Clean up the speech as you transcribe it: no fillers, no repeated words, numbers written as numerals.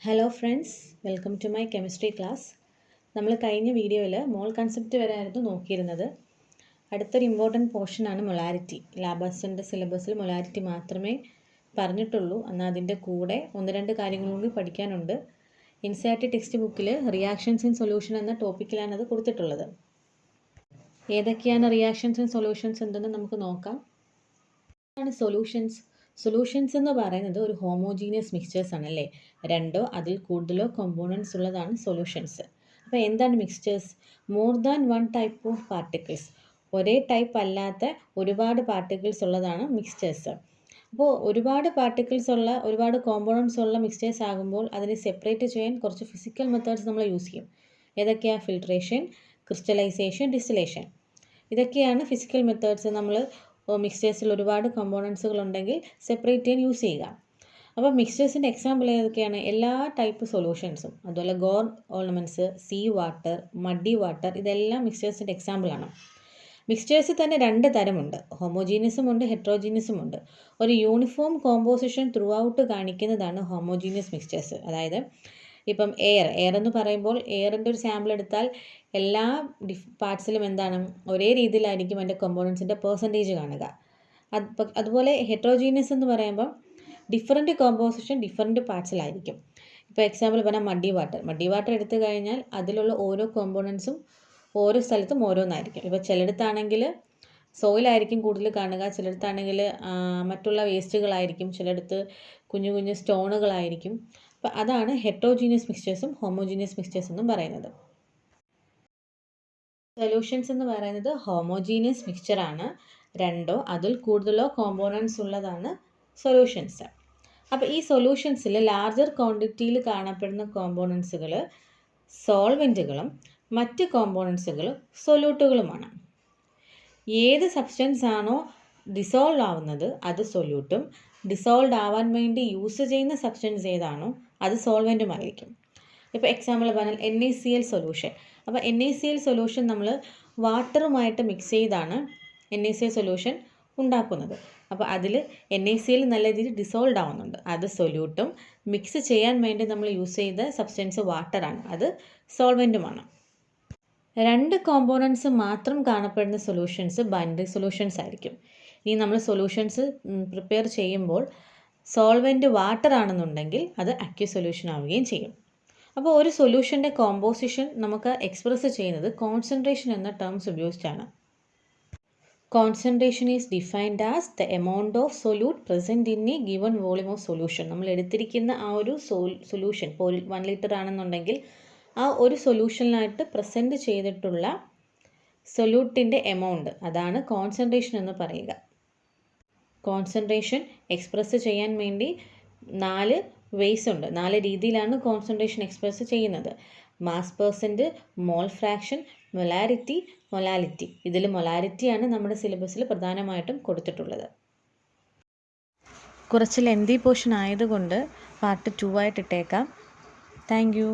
Hello friends, welcome to my chemistry class. നമ്മൾ കഴിഞ്ഞ വീഡിയോയിൽ മോൾ കൺസെപ്റ്റ് വരെയായിരുന്നു നോക്കിയിരുന്നത്. അടുത്തൊരു ഇമ്പോർട്ടൻറ്റ് പോർഷനാണ് മൊളാരിറ്റി. ലാബാസിൻ്റെ സിലബസിൽ മൊളാരിറ്റി മാത്രമേ പറഞ്ഞിട്ടുള്ളൂ. എന്നാൽ അതിൻ്റെ കൂടെ ഒന്ന് രണ്ട് കാര്യങ്ങൾ കൂടി പഠിക്കാനുണ്ട്. NCERT ടെക്സ്റ്റ് ബുക്കിൽ റിയാക്ഷൻസ് ഇൻ സൊല്യൂഷൻ എന്ന ടോപ്പിക്കിലാണ് അത് കൊടുത്തിട്ടുള്ളത്. ഏതൊക്കെയാണ് റിയാക്ഷൻസ് ഇൻ സൊല്യൂഷൻസ് എന്തെന്ന് നമുക്ക് നോക്കാം. സൊല്യൂഷൻസ് എന്ന് പറയുന്നത് ഒരു ഹോമോജീനിയസ് മിക്സ്ചേഴ്സ് ആണല്ലേ. രണ്ടോ അതിൽ കൂടുതലോ കോമ്പോണൻസ് ഉള്ളതാണ് സൊല്യൂഷൻസ്. അപ്പോൾ എന്താണ് mixtures? More than one type of particles. ഒരേ ടൈപ്പ് അല്ലാത്ത ഒരുപാട് പാർട്ടിക്കിൾസ് ഉള്ളതാണ് മിക്സ്ചേഴ്സ്. അപ്പോൾ ഒരുപാട് പാർട്ടിക്കിൾസ് ഉള്ള ഒരുപാട് കോമ്പോണൻസ് ഉള്ള മിക്സ്ചേഴ്സ് ആകുമ്പോൾ അതിനെ സെപ്പറേറ്റ് ചെയ്യാൻ കുറച്ച് ഫിസിക്കൽ മെത്തേഡ്സ് നമ്മൾ യൂസ് ചെയ്യും. ഏതൊക്കെയാണ്? Filtration, crystallisation, distillation. ഇതൊക്കെയാണ് ഫിസിക്കൽ മെത്തേഡ്സ്. നമ്മൾ മിക്സ്ചേഴ്സിൽ ഒരുപാട് കമ്പോണൻസുകൾ ഉണ്ടെങ്കിൽ സെപ്പറേറ്റ് ചെയ്യാൻ യൂസ് ചെയ്യുക. അപ്പോൾ മിക്സ്ചേഴ്സിൻ്റെ എക്സാമ്പിൾ ഏതൊക്കെയാണ്? എല്ലാ ടൈപ്പ് സൊല്യൂഷൻസും, അതുപോലെ ഗോർ ഓർണമെൻറ്റ്സ്, സീ വാട്ടർ, മഡി വാട്ടർ, ഇതെല്ലാം മിക്സ്ചേഴ്സിൻ്റെ എക്സാമ്പിളാണ്. മിക്സ്ചേഴ്സ് തന്നെ രണ്ട് തരമുണ്ട്. ഹോമോജീനിയസും ഉണ്ട്, ഹെട്രോജീനിയസും ഉണ്ട്. ഒരു യൂണിഫോം കോമ്പോസിഷൻ ത്രൂ ഔട്ട് കാണിക്കുന്നതാണ് ഹോമോജീനിയസ് മിക്സ്ചേഴ്സ്. അതായത് ഇപ്പം എയർ എന്ന് പറയുമ്പോൾ എയറിൻ്റെ ഒരു സാമ്പിൾ എടുത്താൽ എല്ലാ പാർട്സിലും എന്താണ് ഒരേ രീതിയിലായിരിക്കും അതിൻ്റെ കോമ്പോണൻസിൻ്റെ പെർസെൻറ്റേജ് കാണുക. അതുപോലെ ഹെട്രോജീനിയസ് എന്ന് പറയുമ്പം ഡിഫറൻറ്റ് കോമ്പോസിഷൻ ഡിഫറൻറ്റ് പാർട്സിലായിരിക്കും. ഇപ്പോൾ എക്സാമ്പിൾ പറഞ്ഞാൽ മഡി വാട്ടർ എടുത്തു കഴിഞ്ഞാൽ അതിലുള്ള ഓരോ കോമ്പോണൻസും ഓരോ സ്ഥലത്തും ഓരോന്നായിരിക്കും. ഇപ്പോൾ ചിലയിടത്താണെങ്കിൽ സോയിലായിരിക്കും കൂടുതൽ കാണുക, ചിലയിടത്താണെങ്കിൽ മറ്റുള്ള വേസ്റ്റുകളായിരിക്കും, ചിലയിടത്ത് കുഞ്ഞു കുഞ്ഞു സ്റ്റോണുകളായിരിക്കും. അപ്പോൾ അതാണ് ഹെട്രോജീനിയസ് മിക്സ്ചേഴ്സും ഹോമോജീനിയസ് മിക്സ്ചേഴ്സ് എന്നും പറയുന്നത്. സൊല്യൂഷൻസ് എന്ന് പറയുന്നത് ഹോമോജീനിയസ് മിക്സ്ചറാണ്. രണ്ടോ അതിൽ കൂടുതലോ കോമ്പോണൻസ് ഉള്ളതാണ് സൊല്യൂഷൻസ്. അപ്പോൾ ഈ സൊല്യൂഷൻസിൽ ലാർജർ ക്വാണ്ടിറ്റിയിൽ കാണപ്പെടുന്ന കോമ്പോണൻസുകൾ സോൾവെൻറ്റുകളും മറ്റ് കോമ്പോണൻസുകൾ സൊല്യൂട്ടുകളുമാണ്. ഏത് സബ്സ്റ്റൻസ് ആണോ ഡിസോൾവ് ആവുന്നത് അത് സൊല്യൂട്ടും, ഡിസോൾവ് ആവാൻ വേണ്ടി യൂസ് ചെയ്യുന്ന സബ്സ്റ്റൻസ് ഏതാണോ അത് സോൾവെൻറ്റുമായിരിക്കും. ഇപ്പോൾ എക്സാമ്പിൾ പറഞ്ഞാൽ NaCl സൊല്യൂഷൻ. അപ്പോൾ NaCl സൊല്യൂഷൻ നമ്മൾ വാട്ടറുമായിട്ട് മിക്സ് ചെയ്താണ് NaCl സൊല്യൂഷൻ ഉണ്ടാക്കുന്നത്. അപ്പോൾ അതിൽ NaCl നല്ല രീതിയിൽ ഡിസോൾവ് ആവുന്നുണ്ട്, അത് സൊല്യൂട്ടും. മിക്സ് ചെയ്യാൻ വേണ്ടി നമ്മൾ യൂസ് ചെയ്ത സബ്സ്റ്റൻസ് വാട്ടറാണ്, അത് സോൾവെൻറ്റുമാണ്. രണ്ട് കോമ്പോണൻസ് മാത്രം കാണപ്പെടുന്ന സൊല്യൂഷൻസ് ബൈനറി സൊല്യൂഷൻസ് ആയിരിക്കും. ഇനി നമ്മൾ സൊല്യൂഷൻസ് പ്രിപ്പയർ ചെയ്യുമ്പോൾ സോൾവെൻറ്റ് വാട്ടർ ആണെന്നുണ്ടെങ്കിൽ അത് അക്വസ് സൊല്യൂഷൻ ആവുകയും ചെയ്യും. അപ്പോൾ ഒരു സൊല്യൂഷൻ്റെ കോമ്പോസിഷൻ നമുക്ക് എക്സ്പ്രസ് ചെയ്യുന്നത് കോൺസെൻട്രേഷൻ എന്ന ടേംസ് ഉപയോഗിച്ചാണ്. Concentration is defined as the amount of solute present in A given volume of solution. നമ്മൾ എടുത്തിരിക്കുന്ന ആ ഒരു സൊല്യൂഷൻ ഇപ്പോൾ 1 ലിറ്റർ ആണെന്നുണ്ടെങ്കിൽ ആ ഒരു സൊല്യൂഷനിലായിട്ട് പ്രസൻറ്റ് ചെയ്തിട്ടുള്ള സൊല്യൂട്ടിൻ്റെ എമൗണ്ട്, അതാണ് കോൺസെൻട്രേഷൻ എന്ന് പറയുക. കോൺസെൻട്രേഷൻ എക്സ്പ്രസ് ചെയ്യാൻ വേണ്ടി 4 വേയ്സ് ഉണ്ട്. 4 രീതിയിലാണ് കോൺസെൻട്രേഷൻ എക്സ്പ്രസ് ചെയ്യുന്നത്. Mass percent, mole fraction, molality. ഇതിൽ മൊലാലിറ്റിയാണ് നമ്മുടെ സിലബസിൽ പ്രധാനമായിട്ടും കൊടുത്തിട്ടുള്ളത്. കുറച്ച് ലെന്തി പോർഷൻ ആയതുകൊണ്ട് പാർട്ട് 2 ആയിട്ട് ഇട്ടേക്കാം. Thank you.